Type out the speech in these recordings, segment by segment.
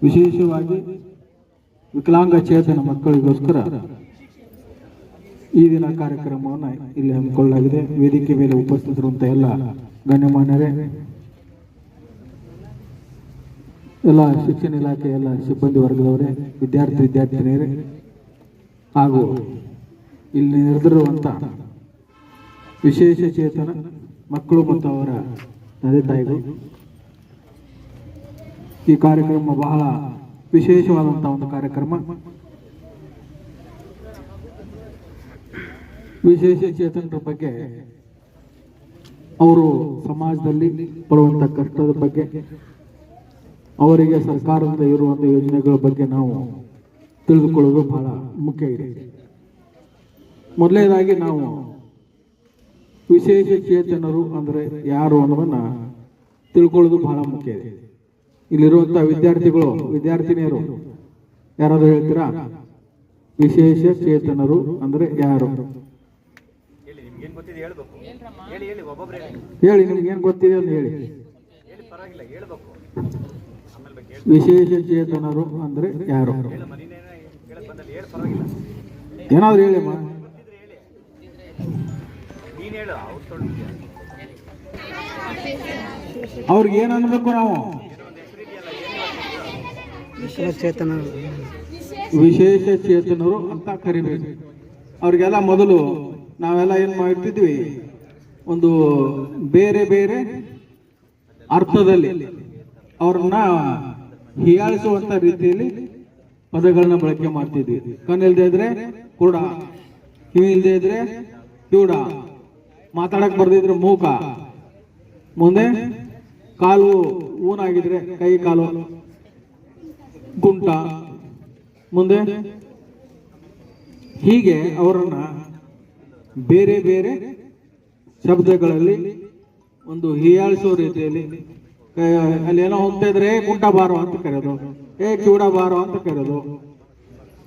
ವಿಶೇಷವಾಗಿ ವಿಕಲಾಂಗಚೇತನ ಮಕ್ಕಳಿಗೋಸ್ಕರ ಈ ದಿನ ಕಾರ್ಯಕ್ರಮವನ್ನು ಇಲ್ಲಿ ಹಮ್ಮಿಕೊಳ್ಳಲಾಗಿದೆ. ವೇದಿಕೆ ಮೇಲೆ ಉಪಸ್ಥಿತರಿರುವಂತಹ ಎಲ್ಲ ಗಣ್ಯಮಾನ್ಯರೇ, ಎಲ್ಲ ಶಿಕ್ಷಣ ಇಲಾಖೆ ಎಲ್ಲ ಸಿಬ್ಬಂದಿ ವರ್ಗದವರೇ, ವಿದ್ಯಾರ್ಥಿನಿಯರೇ ಹಾಗೂ ಇಲ್ಲಿ ನೆರೆದಿರುವಂಥ ವಿಶೇಷ ಚೇತನ ಮಕ್ಕಳು ಮತ್ತು ಅವರ ತಂದೆ ತಾಯಿಗಳು, ಈ ಕಾರ್ಯಕ್ರಮ ಬಹಳ ವಿಶೇಷವಾದಂತಹ ಒಂದು ಕಾರ್ಯಕ್ರಮ. ವಿಶೇಷ ಚೇತನರ ಬಗ್ಗೆ, ಅವರು ಸಮಾಜದಲ್ಲಿ ಪಡುವಂಥ ಕಷ್ಟದ ಬಗ್ಗೆ, ಅವರಿಗೆ ಸರ್ಕಾರದಿಂದ ಇರುವಂಥ ಯೋಜನೆಗಳ ಬಗ್ಗೆ ನಾವು ತಿಳಿದುಕೊಳ್ಳೋದು ಬಹಳ ಮುಖ್ಯ ಇದೆ. ಮೊದಲನೇದಾಗಿ ನಾವು ವಿಶೇಷ ಚೇತನರು ಅಂದರೆ ಯಾರು ಅನ್ನೋದನ್ನ ತಿಳ್ಕೊಳ್ಳೋದು ಬಹಳ ಮುಖ್ಯ ಇದೆ. ಇಲ್ಲಿರುವಂಥ ವಿದ್ಯಾರ್ಥಿಗಳು, ವಿದ್ಯಾರ್ಥಿನಿಯರು ಯಾರಾದ್ರೂ ಹೇಳ್ತೀರಾ ವಿಶೇಷ ಚೇತನರು ಅಂದ್ರೆ ಯಾರು? ಹೇಳಿ, ನಿಮ್ಗೇನು ಗೊತ್ತಿದೆ ಅಂತ ಹೇಳಿ. ವಿಶೇಷ ಚೇತನರು ಅಂದ್ರೆ ಯಾರು? ಏನಾದ್ರು ಹೇಳಿಮ್ಮ. ಅವ್ರಿಗೆ ಏನ್ ಅನ್ಬೇಕು ನಾವು? ವಿಶೇಷ ಚೇತನರು ಅಂತ ಕರಿಬೇಕು. ಅವ್ರಿಗೆಲ್ಲ ಮೊದಲು ನಾವೆಲ್ಲ ಏನ್ ಮಾಡ್ತಿದ್ವಿ, ಒಂದು ಬೇರೆ ಬೇರೆ ಅರ್ಥದಲ್ಲಿ ಅವ್ರನ್ನ ಹೀಯಾಳಿಸುವಂತ ರೀತಿಯಲ್ಲಿ ಪದಗಳನ್ನ ಬಳಕೆ ಮಾಡ್ತಿದ್ವಿ. ಕಣ್ಣಿಲ್ದೇ ಇದ್ರೆ ಕುರುಡ, ಕಿವಿ ಇಲ್ದೇ ಇದ್ರೆ ಕಿವುಡ, ಮಾತಾಡಕ್ ಬರ್ದಿದ್ರೆ ಮೂಕ, ಮುಂದೆ ಕಾಲು ಊನಾಗಿದ್ರೆ ಕೈ ಕಾಲು ಗುಂಟ, ಮುಂದೆ ಹೀಗೆ ಅವರನ್ನ ಬೇರೆ ಬೇರೆ ಶಬ್ದಗಳಲ್ಲಿ ಒಂದು ಹೀಯಾಳಿಸೋ ರೀತಿಯಲ್ಲಿ, ಅಲ್ಲಿ ಏನೋ ಹೋಗ್ತಾ ಇದ್ರೆ ಕುಂಟ ಬಾರೋ ಅಂತ ಕರೆಯೋದು, ಕಿವುಡ ಬಾರೋ ಅಂತ ಕರೆಯೋದು,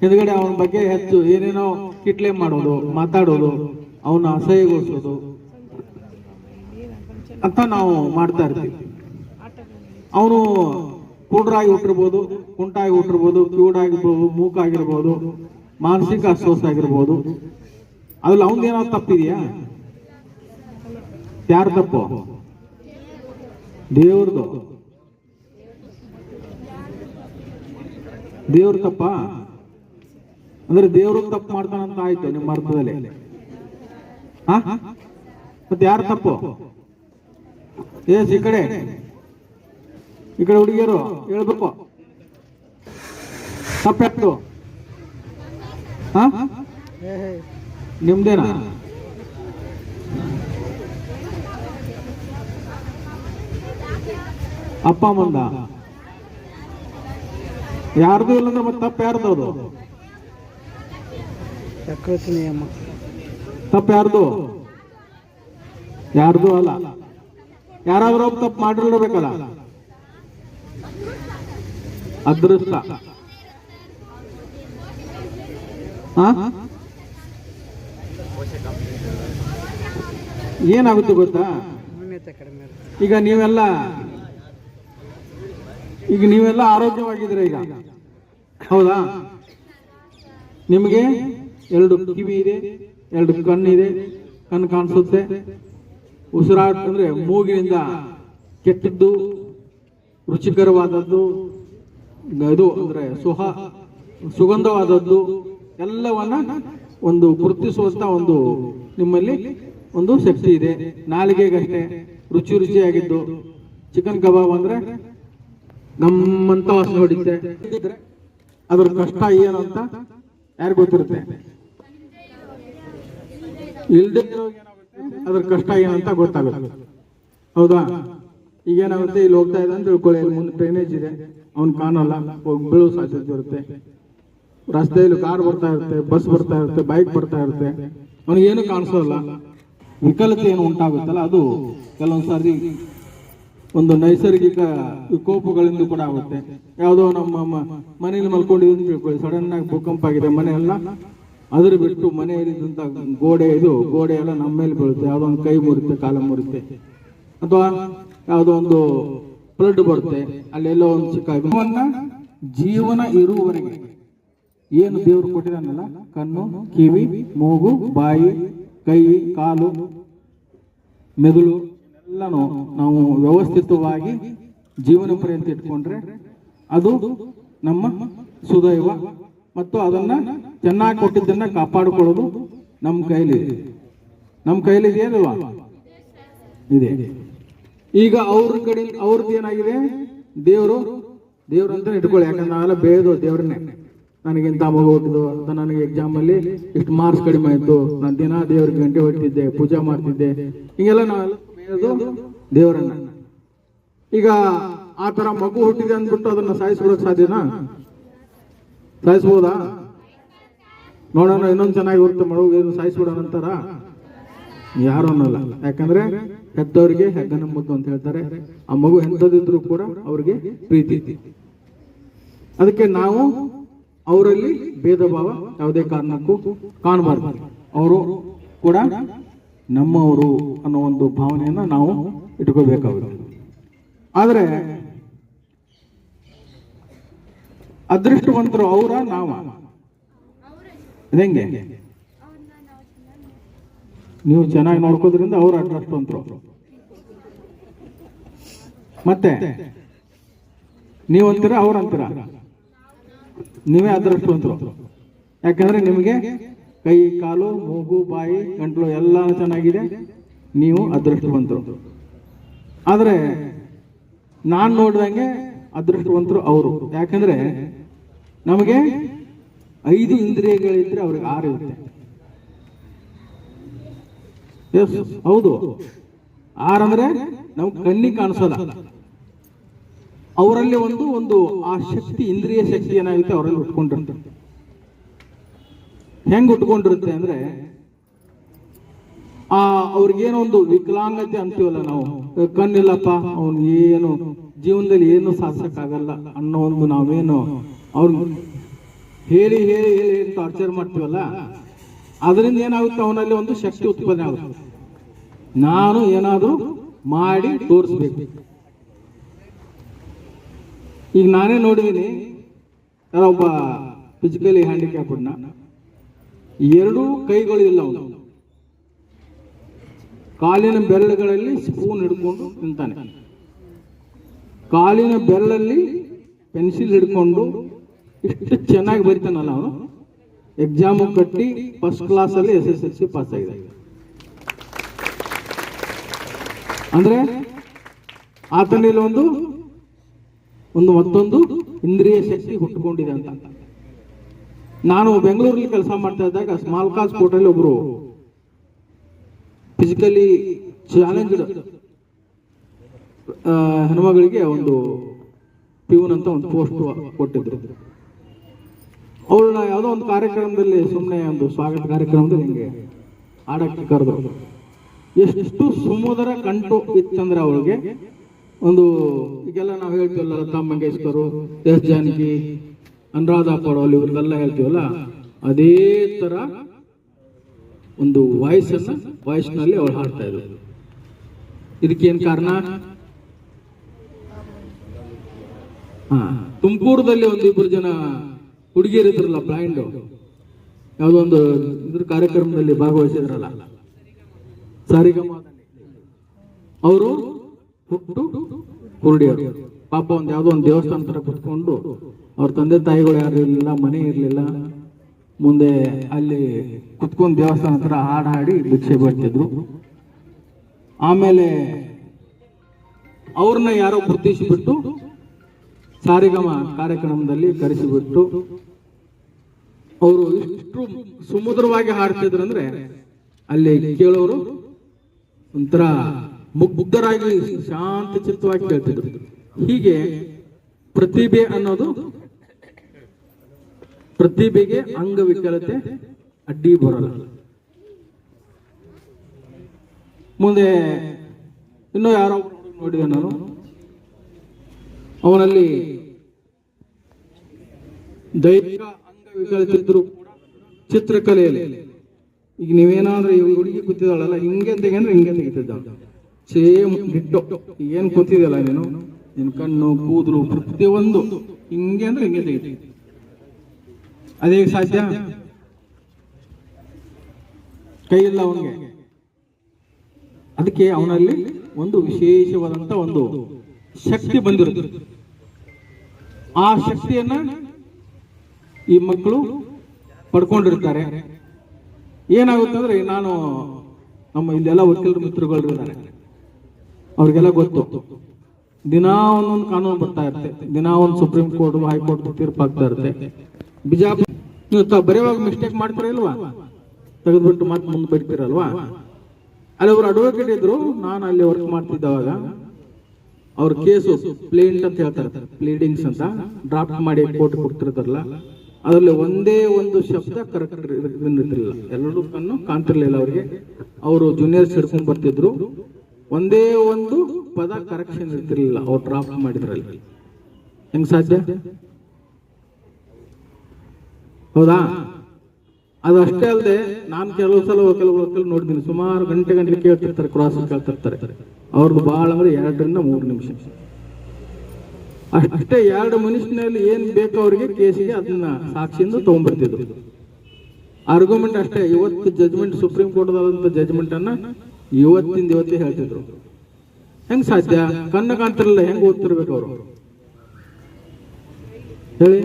ಹಿಂದ್ಗಡೆ ಅವನ ಬಗ್ಗೆ ಹೆಚ್ಚು ಏನೇನೋ ಕಿಟ್ಲೆ ಮಾಡೋದು, ಮಾತಾಡೋದು, ಅವನ ಅಸಹ್ಯಗೊಳಿಸೋದು ಅಂತ ನಾವು ಮಾಡ್ತಾ ಇರ್ತೀವಿ. ಅವನು ಕುರುಡರಾಗಿ ಹುಟ್ಟಿರ್ಬೋದು, ಕುಂಟಾಗಿ ಹುಟ್ಟಿರ್ಬೋದು, ಕಿವುಡಾಗಿರ್ಬೋದು, ಮೂಕಾಗಿರ್ಬೋದು, ಮಾನಸಿಕ ಅಸ್ವಸ್ಥ ಆಗಿರ್ಬೋದು. ಅದ್ರಲ್ಲಿ ಅವನದೇನಾದ್ರು ತಪ್ಪಿದೆಯಾ? ಯಾರು ತಪ್ಪು? ದೇವ್ರದು. ದೇವ್ರ ತಪ್ಪ ಅಂದ್ರೆ ದೇವ್ರು ತಪ್ಪು ಮಾಡ್ತಾನಂತ ಆಯ್ತು ನಿಮ್ಮ ಅರ್ಥದಲ್ಲಿ. ಮತ್ತೆ ಯಾರು ತಪ್ಪು? ಈ ಕಡೆ ಹುಡುಗಿಯರು ಹೇಳ್ಬೇಕು, ತಪ್ಪಾಯ್ತು. ನಿಮ್ದೇನಾ? ಅಪ್ಪ ಅಮ್ಮಂದ ಯಾರ್ದು ಇಲ್ಲಂದ್ರೆ ಮತ್ತೆ ತಪ್ಪು ಯಾರ್ದು? ಅದು ತಪ್ಪು ಯಾರ್ದು? ಯಾರ್ದು ಅಲ್ಲ. ಯಾರಾದ್ರೂ ತಪ್ಪು ಮಾಡಿರ್ಬೇಕಲ್ಲ, ಅದೃಷ್ಟ. ಏನಾಗುತ್ತೆ ಗೊತ್ತಾ, ಈಗ ನೀವೆಲ್ಲ ಆರೋಗ್ಯವಾಗಿದ್ರೆ ಈಗ, ಹೌದಾ? ನಿಮಗೆ 2 ಕಿವಿ ಇದೆ, 2 ಕಣ್ಣಿದೆ, ಕಣ್ಣು ಕಾಣಿಸುತ್ತೆ. ಉಸಿರಾಟ ಅಂದ್ರೆ ಮೂಗಿನಿಂದ ಕೆಟ್ಟದ್ದು, ರುಚಿಕರವಾದದ್ದು, ಇದು ಅಂದ್ರೆ ಸುಗಂಧವಾದದ್ದು ಎಲ್ಲವನ್ನ ಒಂದು ಗುರುತಿಸುವಂತ ಒಂದು ನಿಮ್ಮಲ್ಲಿ ಒಂದು ಶಕ್ತಿ ಇದೆ. ನಾಲಿಗೆಗಷ್ಟೇ ರುಚಿಯಾಗಿದ್ದು, ಚಿಕನ್ ಕಬಾಬ್ ಅಂದ್ರೆ ನಮ್ಮಂತ ವಾಸನೆ ಹೊಡಿತೆ, ಅದ್ರ ಕಷ್ಟ ಏನು ಅಂತ ಯಾರು ಗೊತ್ತಿರುತ್ತೆ? ಇಲ್ದೇ ಅದ್ರ ಕಷ್ಟ ಏನಂತ ಗೊತ್ತಾಗುತ್ತೆ, ಹೌದಾ? ಈಗೇನಾಗುತ್ತೆ, ಇಲ್ಲಿ ಹೋಗ್ತಾ ಇದೆ ಅಂತ ತಿಳ್ಕೊಳ್ಳಿ, ಮುಂದೆ ಡ್ರೈನೇಜ್ ಇದೆ, ಅವ್ನು ಕಾಣಲ್ಲ, ಹೋಗಿ ಬೀಳೋ ಸಾಧ್ಯತೆ ಇರುತ್ತೆ. ರಸ್ತೆಯಲ್ಲಿ ಕಾರ್ ಬರ್ತಾ ಇರುತ್ತೆ, ಬಸ್ ಬರ್ತಾ ಇರುತ್ತೆ, ಬೈಕ್ ಬರ್ತಾ ಇರುತ್ತೆ, ಅವನಿಗೇನು ಕಾಣಿಸೋಲ್ಲ. ವಿಕಲತೆ ಏನು ಉಂಟಾಗುತ್ತಲ್ಲ, ಅದು ಕೆಲವೊಂದ್ಸಾರಿ ಒಂದು ನೈಸರ್ಗಿಕ ವಿಕೋಪಗಳಿಂದ ಕೂಡ ಆಗುತ್ತೆ. ಯಾವುದೋ ನಮ್ಮ ಮನೆಯಲ್ಲಿ ಮಲ್ಕೊಂಡಿದ್ದು ತಿಳ್ಕೊಳ್ಳಿ, ಸಡನ್ ಆಗಿ ಭೂಕಂಪ ಆಗಿದೆ, ಮನೆ ಎಲ್ಲ ಅದ್ರ ಬಿಟ್ಟು ಮನೆಯಲ್ಲಿದ್ದಂಥ ಗೋಡೆ ಎಲ್ಲ ನಮ್ಮ ಮೇಲೆ ಬೀಳುತ್ತೆ. ಯಾವುದೋ ಒಂದು ಕೈ ಮುರುತ್ತೆ, ಕಾಲ ಮುರುತ್ತೆ, ಅಥವಾ ಯಾವುದೋ ಒಂದು ಫ್ಲಡ್ ಬರುತ್ತೆ, ಅಲ್ಲೆಲ್ಲೋ ಒಂದು ಚಿಕ್ಕ ಜೀವನ ಇರುವವರೆಗೆ ಏನು ದೇವರು ಕೊಟ್ಟಿದ್ದಾನಲ್ಲ, ಕಣ್ಣು, ಕಿವಿ, ಮೂಗು, ಬಾಯಿ, ಕೈ, ಕಾಲು, ಮೆದುಳು ಎಲ್ಲನೂ ನಾವು ವ್ಯವಸ್ಥಿತವಾಗಿ ಜೀವನ ಪರ್ಯಂತ ಇಟ್ಕೊಂಡ್ರೆ ಅದು ನಮ್ಮ ಸುದೈವ. ಮತ್ತು ಅದನ್ನ ಚೆನ್ನಾಗಿ ಕೊಟ್ಟಿದ್ದನ್ನ ಕಾಪಾಡಿಕೊಳ್ಳೋದು ನಮ್ಮ ಕೈಲಿದೆ. ನಮ್ಮ ಕೈಲಿದೆ ಅಲ್ವಾ? ಇದೆ. ಈಗ ಅವ್ರ ಕಡೆ ಅವ್ರದ್ದು ಏನಾಗಿದೆ, ದೇವರು ಅಂತ ಇಟ್ಕೊಳ್ಳಿ. ಯಾಕಂದ್ರೆ ನಾವೆಲ್ಲ ಬೇಯ್ದು ದೇವ್ರನ್ನೇ, ನನಗಿಂತ ಮಗು ಹುಟ್ಟಿದ್ದು ಅಂತ, ನನಗೆ ಎಕ್ಸಾಮಲ್ಲಿ ಇಷ್ಟು ಮಾರ್ಕ್ಸ್ ಕಡಿಮೆ ಆಯಿತು, ನಾನು ದಿನ ದೇವ್ರಿಗೆ ಗಂಟೆ ಹೊಟ್ಟಿದ್ದೆ, ಪೂಜೆ ಮಾಡ್ತಿದ್ದೆ, ಹೀಗೆಲ್ಲ ನಾವೆಲ್ಲ ಬೇಯೋದು ದೇವರನ್ನ. ಈಗ ಆ ಥರ ಮಗು ಹುಟ್ಟಿದೆ ಅಂದ್ಬಿಟ್ಟು ಅದನ್ನ ಸಾಯಿಸ್ಬಿಡೋಕೆ ಸಾಧ್ಯನಾ? ಸಾಯಿಸ್ಬೋದಾ? ನೋಡೋಣ, ಇನ್ನೊಂದು ಚೆನ್ನಾಗಿ ಇರುತ್ತೆ ಮಗು, ಏನು ಸಾಯಿಸ್ಬಿಡೋಣ ಅಂತಾರ? ಯಾರು ಅನ್ನಲ್ಲ. ಯಾಕಂದ್ರೆ ಹೆತ್ತವರಿಗೆ ಹೆಗ್ಗನ ಮುದ್ದು ಅಂತ ಹೇಳ್ತಾರೆ. ಆ ಮಗು ಎಂಥದಿದ್ರು ಕೂಡ ಅವ್ರಿಗೆ ಪ್ರೀತಿ. ಅದಕ್ಕೆ ನಾವು ಅವರಲ್ಲಿ ಭೇದ ಭಾವ ಯಾವುದೇ ಕಾರಣಕ್ಕೂ ಕಾಣಬಾರ್ದು. ಅವರು ಕೂಡ ನಮ್ಮವರು ಅನ್ನೋ ಒಂದು ಭಾವನೆಯನ್ನ ನಾವು ಇಟ್ಕೋಬೇಕಾಗುತ್ತೆ. ಆದರೆ ಅದೃಷ್ಟವಂತರು ಅವರ ನಾವ ಹೆಂಗೆ? ನೀವು ಚೆನ್ನಾಗಿ ನೋಡ್ಕೋದ್ರಿಂದ ಅವ್ರು ಅದೃಷ್ಟವಂತರು. ಮತ್ತೆ ನೀವಂತೀರ ಅವ್ರಂತೀರ? ನೀವೇ ಅದೃಷ್ಟವಂತರು. ಯಾಕಂದ್ರೆ ನಿಮಗೆ ಕೈ, ಕಾಲು, ಮೂಗು, ಬಾಯಿ, ಗಂಟ್ಲು ಎಲ್ಲ ಚೆನ್ನಾಗಿದೆ, ನೀವು ಅದೃಷ್ಟವಂತರು. ಆದ್ರೆ ನಾನ್ ನೋಡ್ದಂಗೆ ಅದೃಷ್ಟವಂತರು ಅವರು. ಯಾಕಂದ್ರೆ ನಮಗೆ 5 ಇಂದ್ರಿಯಗಳಿದ್ರೆ ಅವ್ರಿಗೆ 6 ಇರುತ್ತೆ. ಎಸ್, ಹೌದು. 6 ಅಂದ್ರೆ ನಾವು ಕಣ್ಣಿಗೆ ಕಾಣಿಸೋಲ್ಲ. ಅವರಲ್ಲಿ ಒಂದು ಆ ಶಕ್ತಿ, ಇಂದ್ರಿಯ ಶಕ್ತಿ ಏನಾಗುತ್ತೆ ಅವರಲ್ಲಿ ಉಟ್ಕೊಂಡಿರುತ್ತೆ. ಹೆಂಗ್ ಉಟ್ಕೊಂಡಿರುತ್ತೆ ಅಂದ್ರೆ, ಅವ್ರಿಗೇನೋ ಒಂದು ವಿಕಲಾಂಗತೆ ಅಂತೀವಲ್ಲ ನಾವು, ಕಣ್ಣಿಲ್ಲಪ್ಪ ಅವ್ನು ಏನು ಜೀವನದಲ್ಲಿ ಏನು ಸಾಧಿಸಕ್ಕಾಗಲ್ಲ ಅನ್ನೋ ಒಂದು ನಾವೇನು ಅವ್ರ ಹೇಳಿ ಹೇಳಿ ಹೇಳಿ ಟಾರ್ಚರ್ ಮಾಡ್ತೀವಲ್ಲ, ಅದರಿಂದ ಏನಾಗುತ್ತೆ ಅವನಲ್ಲಿ ಒಂದು ಶಕ್ತಿ ಉತ್ಪನ್ನ ಆಗುತ್ತೆ. ನಾನು ಏನಾದ್ರೂ ಮಾಡಿ ತೋರಿಸ್ಬೇಕು. ಈಗ ನಾನೇ ನೋಡಿದೀನಿ, ಒಬ್ಬ ಫಿಸಿಕಲಿ ಹ್ಯಾಂಡಿಕ್ಯಾಪ್ಡ್ನ 2 ಕೈಗಳು ಇಲ್ಲ, ಅವನು ಕಾಲಿನ ಬೆರಳುಗಳಲ್ಲಿ ಸ್ಪೂನ್ ಹಿಡ್ಕೊಂಡು ನಿಂತಾನೆ, ಕಾಲಿನ ಬೆರಳಲ್ಲಿ ಪೆನ್ಸಿಲ್ ಹಿಡ್ಕೊಂಡು ಇಷ್ಟು ಚೆನ್ನಾಗಿ ಬರೀತಾನಲ್ಲ ಅವನು. ಎಕ್ಸಾಮ್ ಕಟ್ಟಿ ಫಸ್ಟ್ ಕ್ಲಾಸ್ ಅಲ್ಲಿ SSLC ಪಾಸ್ ಆಗಿದೆ. ಅಂದ್ರೆ ಆತನಲ್ಲಿ ಒಂದು ಮತ್ತೊಂದು ಇಂದ್ರಿಯ ಶಕ್ತಿ ಹುಟ್ಟುಕೊಂಡಿದೆ ಅಂತ. ನಾನು ಬೆಂಗಳೂರಲ್ಲಿ ಕೆಲಸ ಮಾಡ್ತಾ ಇದ್ದಾಗ ಸ್ಮಾಲ್ ಕಾಸ್ ಕೋರ್ಟಲ್ಲಿ ಒಬ್ರು ಫಿಸಿಕಲಿ ಚಾಲೆಂಜ್ಡ್ ಹೆಣ್ಮಗಳಿಗೆ ಒಂದು ಪ್ಯೂನ್ ಅಂತ ಒಂದು ಪೋಸ್ಟ್ ಕೊಟ್ಟಿದ್ರು. ಅವಳನ್ನ ಯಾವುದೋ ಒಂದು ಕಾರ್ಯಕ್ರಮದಲ್ಲಿ, ಸುಮ್ಮನೆ ಒಂದು ಸ್ವಾಗತ ಕಾರ್ಯಕ್ರಮದಲ್ಲಿ ಹಿಂಗೆ ಆಡಕ್ಕೆ ಕರೆದ್ರು. ಎಷ್ಟು ಸುಮಧುರ ಕಂಠು ಇತ್ತಂದ್ರೆ ಅವಳಿಗೆ ಒಂದು, ಈಗೆಲ್ಲ ನಾವು ಹೇಳ್ತೀವಲ್ಲ, ಲತಾ ಮಂಗೇಶ್ಕರ್, ಎಸ್ ಜಾನಕಿ, ಅನುರಾಧ ಪಡೋಲ್, ಇವ್ರನ್ನೆಲ್ಲ ಹೇಳ್ತೀವಲ್ಲ, ಅದೇ ತರ ಒಂದು ವಾಯ್ಸ್ನಲ್ಲಿ ಅವಳು ಹಾಡ್ತಾ ಇದ್ರು. ಇದಕ್ಕೇನ್ ಕಾರಣ? ತುಮಕೂರದಲ್ಲಿ ಒಂದು 2 ಜನ ಹುಡುಗಿಯರಿದ್ರಲ್ಲ, ಬ್ಲೈಂಡ್, ಯಾವುದೋ ಒಂದು ಇದ್ರ ಕಾರ್ಯಕ್ರಮದಲ್ಲಿ ಭಾಗವಹಿಸಿದ್ರಲ್ಲ, ಸಾರಿಗಮ, ಅವರು ಹುಟ್ಟು ಕುರುಡಿಯವರು. ಪಾಪ ಯಾವುದೋ ಒಂದು ದೇವಸ್ಥಾನ ತರ ಕುತ್ಕೊಂಡು, ಅವ್ರ ತಂದೆ ತಾಯಿಗಳು ಯಾರು ಇರಲಿಲ್ಲ, ಮನೆ ಇರಲಿಲ್ಲ, ಮುಂದೆ ಅಲ್ಲಿ ಕುತ್ಕೊಂಡು ದೇವಸ್ಥಾನ ಹತ್ರ ಹಾಡಿ ಭಿಕ್ಷೆ ಬರ್ತಿದ್ರು. ಆಮೇಲೆ ಅವ್ರನ್ನ ಯಾರೋ ಗುರುತಿಸಿಬಿಟ್ಟು ಸಾರಿಗಮ ಕಾರ್ಯಕ್ರಮದಲ್ಲಿ ಕರೆಸಿಬಿಟ್ಟು ಅವರು ಇಷ್ಟು ಸುಮಧುರವಾಗಿ ಹಾಡ್ತಿದ್ರು ಅಂದ್ರೆ ಅಲ್ಲಿ ಕೇಳೋರು ಒಂಥರ ಮುಗ್ಧರಾಗಿ ಶಾಂತ ಚಿತ್ತವಾಗಿ ಕೇಳ್ತಿದ್ರು. ಹೀಗೆ ಪ್ರತಿಭೆ ಅನ್ನೋದು, ಪ್ರತಿಭೆಗೆ ಅಂಗವಿಕಲತೆ ಅಡ್ಡಿ ಬರಲ್ಲ. ಮುಂದೆ ಇನ್ನೂ ಯಾರೋ ನೋಡಿದೆ ನಾನು, ಅವನಲ್ಲಿ ದೈಹಿಕ ಅಂಗವಿಕಲತಿದ್ರು ಚಿತ್ರಕಲೆಯಲ್ಲಿ ಈಗ ನೀವೇನಾದ್ರೂ ಈ ಹುಡುಗಿ ಕೂತಿದ್ದಾಳಲ್ಲ ಹಿಂಗೆ ತೆಗೆಂದ್ರೆ ಹಿಂಗೆ ತೆಗಿತಿದ್ದಾಳ ಸೇಮ್ ಡಿಟ್ಟೋ ಏನ್ ಕೂತಿದೆಯಲ್ಲ ನೀನು ನಿನ್ ಕಣ್ಣು ಕೂದಲು ಪ್ರತಿಯೊಂದು ಹಿಂಗೆ ಅಂದ್ರೆ ಹಿಂಗೆ ತೆಗಿತಿ. ಅದೇ ಸಾಧ್ಯ? ಕೈ ಇಲ್ಲ ಅವನಿಗೆ. ಅದಕ್ಕೆ ಅವನಲ್ಲಿ ಒಂದು ವಿಶೇಷವಾದಂತ ಒಂದು ಶಕ್ತಿ ಬಂದಿರುತ್ತೆ. ಆ ಶಕ್ತಿಯನ್ನ ಈ ಮಕ್ಕಳು ಪಡ್ಕೊಂಡಿರ್ತಾರೆ. ಏನಾಗುತ್ತೆ ಅಂದ್ರೆ, ನಾನು ನಮ್ಮ ಇಲ್ಲೆಲ್ಲ ವಕೀಲರು ಮಿತ್ರಗಳು ಇದ್ದಾರೆ, ಅವ್ರಿಗೆಲ್ಲ ಗೊತ್ತು. ದಿನಾ ಒಂದೊಂದು ಕಾನೂನು ಬರ್ತಾ ಇರುತ್ತೆ, ದಿನಾ ಒಂದು ಸುಪ್ರೀಂ ಕೋರ್ಟ್ ಹೈಕೋರ್ಟ್ ತೀರ್ಪು ಆಗ್ತಾ ಇರುತ್ತೆ. ಬಿಜಾಪುರ ನೀವು ಬರೆಯುವಾಗ ಮಿಸ್ಟೇಕ್ ಮಾಡ್ತೀರಾ ಇಲ್ವಾ? ತೆಗೆದ್ಬಿಟ್ಟು ಮತ್ತೆ ಮುಂದೆ ಬರೀತೀರಲ್ವಾ? ಅಲ್ಲಿ ಒಬ್ರು ಅಡ್ವೊಕೇಟ್ ಇದ್ರು, ನಾನು ಅಲ್ಲಿ ವರ್ಕ್ ಮಾಡ್ತಿದ್ದವಾಗ ಅವ್ರ ಕೇಸು ಪ್ಲೇಂಟ್ ಅಂತ ಹೇಳ್ತಾರೆ, ಪ್ಲೀಡಿಂಗ್ಸ್ ಅಂತ ಡ್ರಾಫ್ಟ್ ಮಾಡಿ ಕೋರ್ಟ್ ಕೊಡ್ತಿರ್ತಾರಲ್ಲ, ಅದರಲ್ಲಿ ಒಂದೇ ಒಂದು ಶಬ್ದ ಕರೆಕ್ಟ್ ಇರ್ತಿರ್ಲಿಲ್ಲ. ಎಲ್ಲರೂ ಕಣ್ಣು ಕಾಣ್ತಿರ್ಲಿಲ್ಲ ಅವ್ರಿಗೆ. ಅವರು ಜೂನಿಯರ್ಸ್ ಹಿಡ್ಕೊಂಡ್ ಬರ್ತಿದ್ರು, ಒಂದೇ ಒಂದು ಪದ ಕರೆಕ್ಷನ್ ಇರ್ತಿರ್ಲಿಲ್ಲ ಅವ್ರು ಡ್ರಾಫ್ಟ್ ಮಾಡಿದ್ರಲ್ಲಿ. ಹೆಂಗ್ ಸಾಧ್ಯ? ಹೌದಾ? ಅದು ಅಷ್ಟೇ ಅಲ್ಲದೆ, ನಾನು ಕೆಲವು ಸಲ ವಕೀಲ ನೋಡಿದ್ದೀನಿ, ಸುಮಾರು ಗಂಟೆ ಕೇಳ್ತಿರ್ತಾರೆ, ಕ್ರಾಸ್ ಕೇಳ್ತಿರ್ತಾರೆ. ಅವ್ರದ್ದು ಬಹಳ ಅಂದ್ರೆ 2 ರಿಂದ 3 ನಿಮಿಷ ಅಷ್ಟೇ. 2 ನಿಮಿಷದಲ್ಲಿ ಏನ್ ಬೇಕೋ ಅವ್ರಿಗೆ ಕೇಸಿಗೆ ಅದನ್ನ ಸಾಕ್ಷಿಯಿಂದ ತಗೊಂಡ್ಬರ್ತಿದ್ರು. ಆರ್ಗ್ಯುಮೆಂಟ್ ಅಷ್ಟೇ. ಇವತ್ತು ಜಜ್ಮೆಂಟ್, ಸುಪ್ರೀಂ ಕೋರ್ಟ್ ಜಜ್ಮೆಂಟ್ ಅನ್ನ ಇವತ್ತೇ ಹೇಳ್ತಿದ್ರು. ಹೆಂಗ್ ಸಾಧ್ಯ? ಕಣ್ಣು ಕಾಣ್ತಿರಲಿಲ್ಲ, ಹೆಂಗ್ ಓದ್ತಿರ್ಬೇಕು ಅವರು ಹೇಳಿ?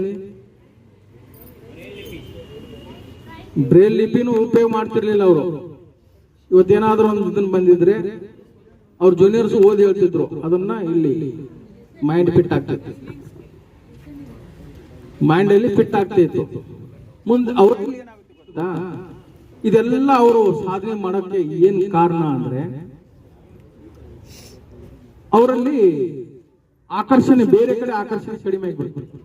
ಬ್ರೇಲ್ ಲಿಪಿನೂ ಉಪಯೋಗ ಮಾಡ್ತಿರ್ಲಿಲ್ಲ ಅವರು. ಇವತ್ತೇನಾದ್ರೂ ಒಂದು ಇದನ್ನ ಬಂದಿದ್ರೆ ಅವ್ರ ಜೂನಿಯರ್ಸ್ ಓದಿ ಹೇಳ್ತಿದ್ರು, ಅದನ್ನ ಇಲ್ಲಿ ಮೈಂಡ್ ಫಿಟ್ ಆಗ್ತಿತ್ತು, ಮೈಂಡ್ ಅಲ್ಲಿ ಫಿಟ್ ಆಗ್ತಿತ್ತು. ಮುಂದೆ ಅವ್ರ ಇದೆಲ್ಲ ಅವರು ಸಾಧನೆ ಮಾಡೋಕ್ಕೆ ಏನ್ ಕಾರಣ ಅಂದ್ರೆ, ಅವರಲ್ಲಿ ಆಕರ್ಷಣೆ, ಬೇರೆ ಕಡೆ ಆಕರ್ಷಣೆ ಕಡಿಮೆ ಆಗ್ಬಿಡ್ತು.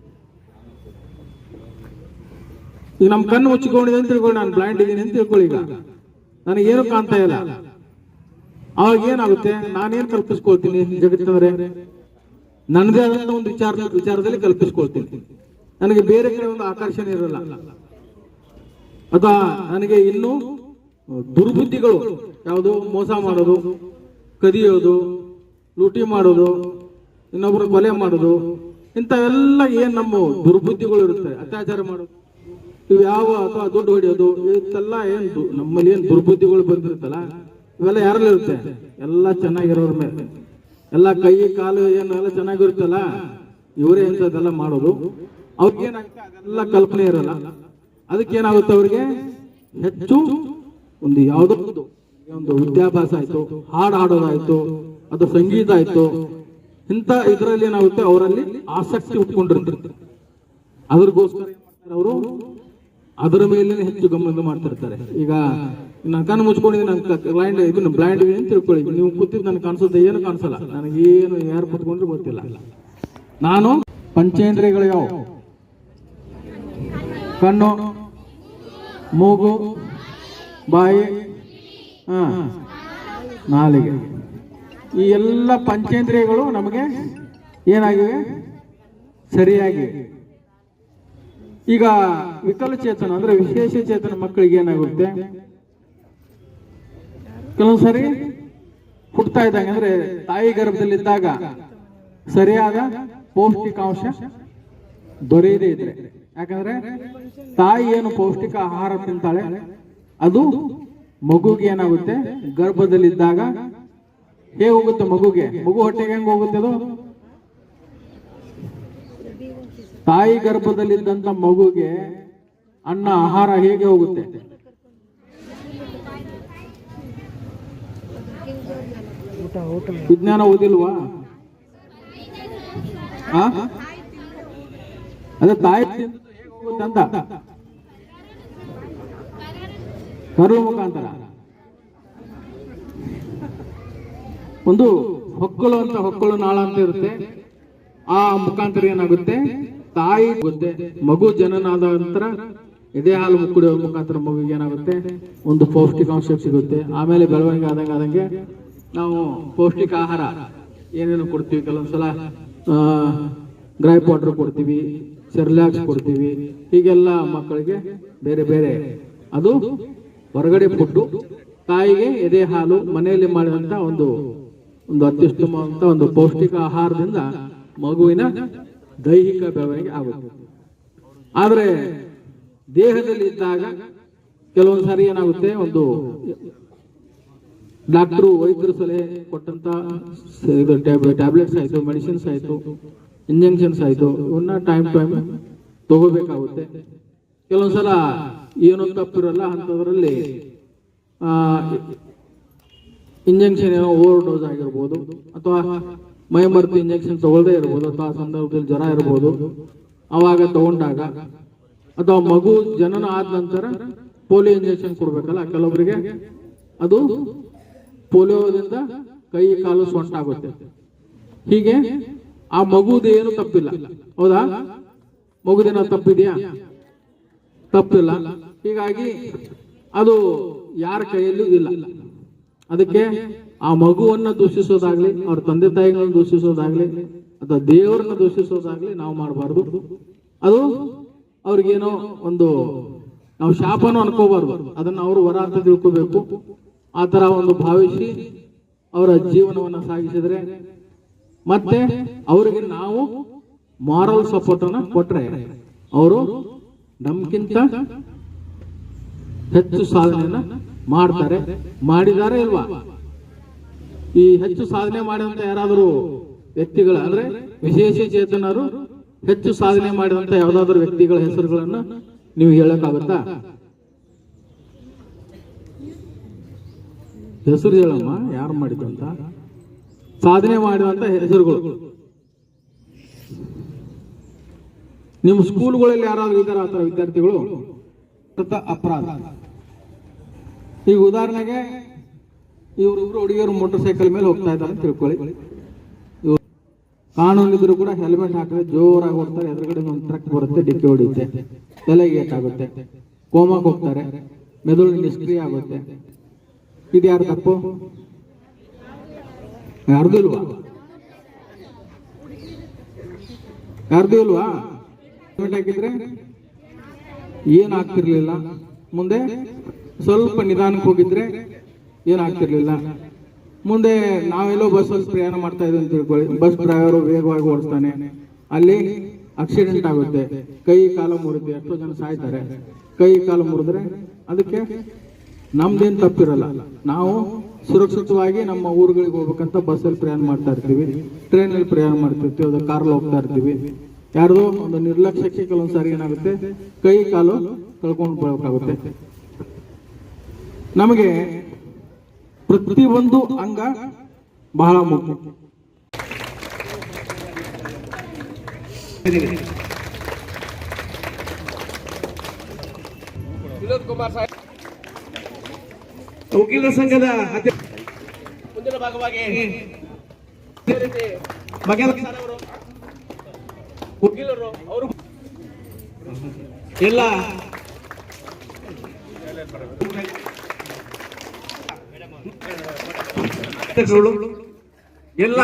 ಈಗ ನಮ್ ಕಣ್ಣು ಮುಚ್ಚಿಕೊಂಡಿದೆ ಅಂತ ತಿಳ್ಕೊಳ್ಳಿ, ನಾನು ಬ್ಲೈಂಡ್ ಇದ್ದೀನಿ ಅಂತ ತಿಳ್ಕೊಳ್ಳಿ, ಈಗ ನನಗೇನು ಕಾಣ್ತಾ ಇಲ್ಲ. ಅವಾಗ ಏನಾಗುತ್ತೆ? ನಾನೇನ್ ಕಲ್ಪಿಸ್ಕೊಳ್ತೀನಿ ಜಗತ್ತಂದ್ರೆ, ನನ್ನದೇ ಆದಂತ ಒಂದು ವಿಚಾರದಲ್ಲಿ ಕಲ್ಪಿಸ್ಕೊಳ್ತೀನಿ. ನನಗೆ ಬೇರೆ ಕಡೆ ಒಂದು ಆಕರ್ಷಣೆ ಇರಲ್ಲ. ಅಥವಾ ನನಗೆ ಇನ್ನೂ ದುರ್ಬುದ್ಧಿಗಳು, ಯಾವುದು ಮೋಸ ಮಾಡೋದು, ಕದಿಯೋದು, ಲೂಟಿ ಮಾಡೋದು, ಇನ್ನೊಬ್ಬರು ಕೊಲೆ ಮಾಡೋದು, ಇಂಥವೆಲ್ಲ ಏನ್ ನಮ್ಮ ದುರ್ಬುದ್ಧಿಗಳು ಇರುತ್ತೆ, ಅತ್ಯಾಚಾರ ಮಾಡೋದು, ಇವು ಯಾವ, ಅಥವಾ ದುಡ್ಡು ಹೊಡೆಯೋದು, ಇವೆಲ್ಲ ಏನ್ ನಮ್ಮಲ್ಲಿ ಏನ್ ದುರ್ಬುದ್ಧಿಗಳು ಬಂದಿರುತ್ತಲ್ಲ, ಇವೆಲ್ಲ ಯಾರಲ್ಲಿ ಇರುತ್ತೆ? ಎಲ್ಲ ಚೆನ್ನಾಗಿರೋರ ಮೇಲೆ, ಎಲ್ಲ ಕೈ ಕಾಲು ಏನೆಲ್ಲ ಚೆನ್ನಾಗಿರುತ್ತಲ್ಲ, ಇವರೇ ಇಂಥದ್ದೆಲ್ಲ ಮಾಡೋದು. ಅವ್ರಿಗೇನಾಗುತ್ತೆ? ಅದೆಲ್ಲ ಕಲ್ಪನೆ ಇರಲ್ಲ. ಅದಕ್ಕೇನಾಗುತ್ತೆ? ಅವ್ರಿಗೆ ಹೆಚ್ಚು ಒಂದು ಯಾವುದೋ ಒಂದು ವಿದ್ಯಾಭ್ಯಾಸ ಆಯ್ತು, ಹಾಡು ಹಾಡೋದಾಯ್ತು, ಅದು ಸಂಗೀತ ಆಯ್ತು, ಇಂಥ ಇದರಲ್ಲಿ ಏನಾಗುತ್ತೆ? ಅವರಲ್ಲಿ ಆಸಕ್ತಿ ಉಟ್ಕೊಂಡಿರ್ತಾರೆ. ಅದ್ರಗೋಸ್ಕರ ಏನ್ ಮಾಡ್ತಾರೆ ಅವರು? ಅದರ ಮೇಲೆ ಹೆಚ್ಚು ಗಮನ ಮಾಡ್ತಿರ್ತಾರೆ. ಈಗ ನಾನು ಕಣ್ಣು ಮುಚ್ಕೊಂಡಿದ್ದೀನಿ, ನಾನು ಬ್ಲೈಂಡ್ ಅಂತ ತಿಳ್ಕೊಳ್ಳಿ, ನೀವು ಕೂತಿದ್ದು ನನಗೆ ಕಾಣಿಸುತ್ತೆ, ಏನು ಕಾಣಿಸಲ್ಲ, ನನಗೇನು ಯಾರು ಕೂತ್ಕೊಂಡ್ರೆ ಗೊತ್ತಿಲ್ಲ. ನಾನು ಪಂಚೇಂದ್ರಿಯಗಳು ಯಾವ? ಕಣ್ಣು, ಮೂಗು, ಬಾಯಿ, ನಾಲಿಗೆ. ಈ ಎಲ್ಲ ಪಂಚೇಂದ್ರಿಯಗಳು ನಮಗೆ ಏನಾಗಿವೆ? ಸರಿಯಾಗಿ. ಈಗ ವಿಕಲಚೇತನ ಅಂದ್ರೆ ವಿಶೇಷ ಚೇತನ ಮಕ್ಕಳಿಗೆ ಏನಾಗುತ್ತೆ? ಕೆಲವೊಂದು ಸರಿ ಹುಟ್ಟತಾ ಇದ್ದಂಗೆ, ಅಂದ್ರೆ ತಾಯಿ ಗರ್ಭದಲ್ಲಿದ್ದಾಗ ಸರಿಯಾದ ಪೌಷ್ಟಿಕಾಂಶ ದೊರೆಯದೇ ಇದ್ರೆ, ಯಾಕಂದ್ರೆ ತಾಯಿ ಏನು ಪೌಷ್ಟಿಕ ಆಹಾರ ತಿಂತಾಳೆ, ಅದು ಮಗುಗೆ ಏನಾಗುತ್ತೆ? ಗರ್ಭದಲ್ಲಿದ್ದಾಗ ಹೇಗೆ ಹೋಗುತ್ತೆ? ಮಗು ಹೊಟ್ಟೆಗೆ ಹೆಂಗ್ ಹೋಗುತ್ತೆ? ಅದು ತಾಯಿ ಗರ್ಭದಲ್ಲಿದ್ದಂತ ಮಗುಗೆ ಅನ್ನ ಆಹಾರ ಹೇಗೆ ಹೋಗುತ್ತೆ? ವಿಜ್ಞಾನ ಓದಿಲ್ವಾ? ಅದೇ ತಾಯಿ ಅಂತ ಕರು ಮುಖಾಂತರ ಒಂದು ಹೊಕ್ಕಳು ನಾಳ ಅಂತ ಇರುತ್ತೆ. ಆ ಮುಖಾಂತರ ಏನಾಗುತ್ತೆ? ತಾಯಿ ಗೊತ್ತೆ, ಮಗು ಜನನಾದ ನಂತರ ಎದೆ ಹಾಲು ಕುಡಿಯೋ ಮುಖಾಂತರ ಮಗುಗೆ ಏನಾಗುತ್ತೆ? ಒಂದು ಪೌಷ್ಟಿಕಾಂಶ ಸಿಗುತ್ತೆ. ಆಮೇಲೆ ಬೆಳವಣಿಗೆ ಆದಂಗೆ ನಾವು ಪೌಷ್ಟಿಕ ಆಹಾರ ಏನೇನು ಕೊಡ್ತೀವಿ, ಕೆಲವೊಂದ್ಸಲ ಗ್ರೈ ವಾಟರ್ ಕೊಡ್ತೀವಿ, ಸೆರ್ಲ್ಯಾಕ್ಸ್ ಕೊಡ್ತೀವಿ. ಹೀಗೆಲ್ಲ ಮಕ್ಕಳಿಗೆ ಬೇರೆ ಬೇರೆ ಅದು ಹೊರಗಡೆ ಫುಡ್ಡು. ತಾಯಿಗೆ ಎದೆ ಹಾಲು ಮನೆಯಲ್ಲಿ ಮಾಡಿದಂಥ ಒಂದು ಅತ್ಯುತ್ತಮವಾದಂಥ ಒಂದು ಪೌಷ್ಟಿಕ ಆಹಾರದಿಂದ ಮಗುವಿನ ದೈಹಿಕ ಬೆಳವಣಿಗೆ ಆಗುತ್ತೆ. ಆದರೆ ದೇಹದಲ್ಲಿ ಇದ್ದಾಗ ಕೆಲವೊಂದು ಸಾರಿ ಏನಾಗುತ್ತೆ, ಒಂದು ಡಾಕ್ಟ್ರು ವೈದ್ಯರು ಸಲಹೆ ಕೊಟ್ಟಂತ ಟ್ಯಾಬ್ಲೆಟ್ಸ್ ಆಯ್ತು, ಮೆಡಿಸಿನ್ಸ್ ಆಯ್ತು, ಇಂಜೆಕ್ಷನ್ಸ್ ಆಯ್ತು, ಇವನ್ನ ಟೈಮ್ ತಗೋಬೇಕಾಗುತ್ತೆ. ಕೆಲವೊಂದ್ಸಲ ಏನೋ ತಪ್ಪಿರಲ್ಲ, ಅಂಥದ್ರಲ್ಲಿ ಇಂಜೆಕ್ಷನ್ ಏನೋ ಓವರ್ ಡೋಸ್ ಆಗಿರ್ಬೋದು, ಅಥವಾ ಮೈಮರ್ತಿ ಇಂಜೆಕ್ಷನ್ ತಗೊಳ್ಳದೇ ಇರ್ಬೋದು, ಅಥವಾ ಸಂದರ್ಭದಲ್ಲಿ ಜ್ವರ ಇರ್ಬೋದು. ಅವಾಗ ತಗೊಂಡಾಗ ಅಥವಾ ಮಗು ಜನನ ಆದ ನಂತರ ಪೋಲಿಯೋ ಇಂಜೆಕ್ಷನ್ ಕೊಡ್ಬೇಕಲ್ಲ, ಕೆಲವೊಬ್ಬರಿಗೆ ಅದು ಪೋಲಿಯೋದಿಂದ ಕೈ ಕಾಲು ಸೊಂಟಾಗುತ್ತೆ. ಹೀಗೆ ಆ ಮಗುದು ಏನು ತಪ್ಪಿಲ್ಲ, ಹೌದಾ? ಮಗುದೇನೋ ತಪ್ಪಿದೆಯಾ? ತಪ್ಪಿಲ್ಲ. ಹೀಗಾಗಿ ಅದು ಯಾರ ಕೈಯಲ್ಲೂ ಇಲ್ಲ. ಅದಕ್ಕೆ ಆ ಮಗುವನ್ನ ದೂಷಿಸೋದಾಗ್ಲಿ, ಅವ್ರ ತಂದೆ ತಾಯಿಗಳನ್ನ ದೂಷಿಸೋದಾಗ್ಲಿ, ಅಥವಾ ದೇವರನ್ನ ದೂಷಿಸೋದಾಗ್ಲಿ ನಾವು ಮಾಡಬಾರ್ದು. ಅದು ಅವ್ರಿಗೇನೋ ಒಂದು ನಾವು ಶಾಪನೂ ಅನ್ಕೋಬಾರ್ದು, ಅದನ್ನ ಅವರು ವರ ಅಂತ ತಿಳ್ಕೋಬೇಕು. ಆ ತರ ಒಂದು ಭಾವಿಸಿ ಅವರ ಜೀವನವನ್ನ ಸಾಗಿಸಿದ್ರೆ, ಮತ್ತೆ ಅವರಿಗೆ ನಾವು ಮಾರಲ್ ಸಪೋರ್ಟ್ ಅನ್ನ ಕೊಟ್ರೆ ಅವರು ನಮ್ಗಿಂತ ಹೆಚ್ಚು ಸಾಧನೆಯನ್ನ ಮಾಡ್ತಾರೆ. ಮಾಡಿದಾರೆ ಇಲ್ವಾ? ಈ ಹೆಚ್ಚು ಸಾಧನೆ ಮಾಡಿದಂತ ಯಾರಾದರೂ ವ್ಯಕ್ತಿಗಳ ಅಂದ್ರೆ ವಿಶೇಷ ಚೇತನರು ಹೆಚ್ಚು ಸಾಧನೆ ಮಾಡಿದಂತ ಯಾವ್ದಾದ್ರು ವ್ಯಕ್ತಿಗಳ ಹೆಸರುಗಳನ್ನ ನೀವು ಹೇಳಕ್ಕಾಗುತ್ತಾ? ಹೆಸರು ಹೇಳಮ್ಮ, ಯಾರು ಮಾಡಿದಂತ ಸಾಧನೆ ಮಾಡಿದಂತ ಹೆಸರುಗಳು. ನಿಮ್ಮ ಸ್ಕೂಲ್ಗಳಲ್ಲಿ ಯಾರಾದ್ರೂ ಇದಾರ ಆತರ ವಿದ್ಯಾರ್ಥಿಗಳು? ಅಪರಾಧ. ಈಗ ಉದಾಹರಣೆಗೆ ಇವ್ರಿಬ್ರು ಹುಡುಗಿಯರು ಮೋಟರ್ ಸೈಕಲ್ ಮೇಲೆ ಹೋಗ್ತಾ ಇದ್ದಾರೆ ಅಂತ ತಿಳ್ಕೊಳ್ಳಿ. ಕಾನೂನು ಇದ್ರು ಕೂಡ ಹೆಲ್ಮೆಟ್ ಹಾಕಿದ್ರೆ ಜೋರಾಗಿ ಹೋಗ್ತಾರೆ, ಎದುರುಗಡೆ ಒಂದು ಟ್ರಕ್ ಬರುತ್ತೆ, ಡಿಕ್ಕಿ ಹೊಡಿಯುತ್ತೆ, ತಲೆಗೆ ಏಟಾಗುತ್ತೆ, ಕೋಮಾಕ್ ಹೋಗ್ತಾರೆ, ಮೆದುಳು ನಿಷ್ಕ್ರಿಯ ಆಗುತ್ತೆ. ಇದು ಯಾರು ತಪ್ಪು? ಯಾರ್ದು ಇಲ್ವಾ? ಯಾರ್ದು ಇಲ್ವಾ? ಹೆಲ್ಮೆಟ್ ಹಾಕಿದ್ರೆ ಏನ್ ಆಗ್ತಿರ್ಲಿಲ್ಲ, ಮುಂದೆ ಸ್ವಲ್ಪ ನಿಧಾನಕ್ಕೆ ಹೋಗಿದ್ರೆ ಏನಾಗ್ತಿರ್ಲಿಲ್ಲ. ಮುಂದೆ ನಾವೆಲ್ಲೋ ಬಸ್ಸಲ್ಲಿ ಪ್ರಯಾಣ ಮಾಡ್ತಾ ಇದ್ದೀವಿ ಅಂತ ತಿಳ್ಕೊಳ್ಳಿ, ಬಸ್ ಡ್ರೈವರು ವೇಗವಾಗಿ ಓಡಿಸ್ತಾನೆ, ಅಲ್ಲಿ ಆಕ್ಸಿಡೆಂಟ್ ಆಗುತ್ತೆ, ಕೈ ಕಾಲು ಮುರಿದು ಎಷ್ಟೋ ಜನ ಸಾಯ್ತಾರೆ. ಕೈ ಕಾಲು ಮುರಿದ್ರೆ ಅದಕ್ಕೆ ನಮ್ದೇನು ತಪ್ಪಿರಲ್ಲ, ನಾವು ಸುರಕ್ಷಿತವಾಗಿ ನಮ್ಮ ಊರುಗಳಿಗೆ ಹೋಗ್ಬೇಕಂತ ಬಸ್ಸಲ್ಲಿ ಪ್ರಯಾಣ ಮಾಡ್ತಾ ಇರ್ತೀವಿ, ಟ್ರೈನಲ್ಲಿ ಪ್ರಯಾಣ ಮಾಡ್ತಿರ್ತೀವಿ, ಅದು ಕಾರಲ್ಲಿ ಹೋಗ್ತಾ ಇರ್ತೀವಿ. ಯಾರ್ದೋ ಒಂದು ನಿರ್ಲಕ್ಷ್ಯಕ್ಕೆ ಕೆಲವೊಂದು ಸಾರಿ ಏನಾಗುತ್ತೆ, ಕೈ ಕಾಲು ಕಳ್ಕೊಂಡು ಬರಬೇಕಾಗುತ್ತೆ. ನಮಗೆ ಪ್ರತಿಯೊಂದು ಅಂಗ ಬಹಳ ಮುಖ್ಯ. ವಿನೋದ್ ಕುಮಾರ್ ಸಾಹೇಬ್ ವಕೀಲರ ಸಂಘದ ಮುಂದಿನ ಭಾಗವಾಗಿ ವಕೀಲರು ಅವರು ಎಲ್ಲ ಎಲ್ಲ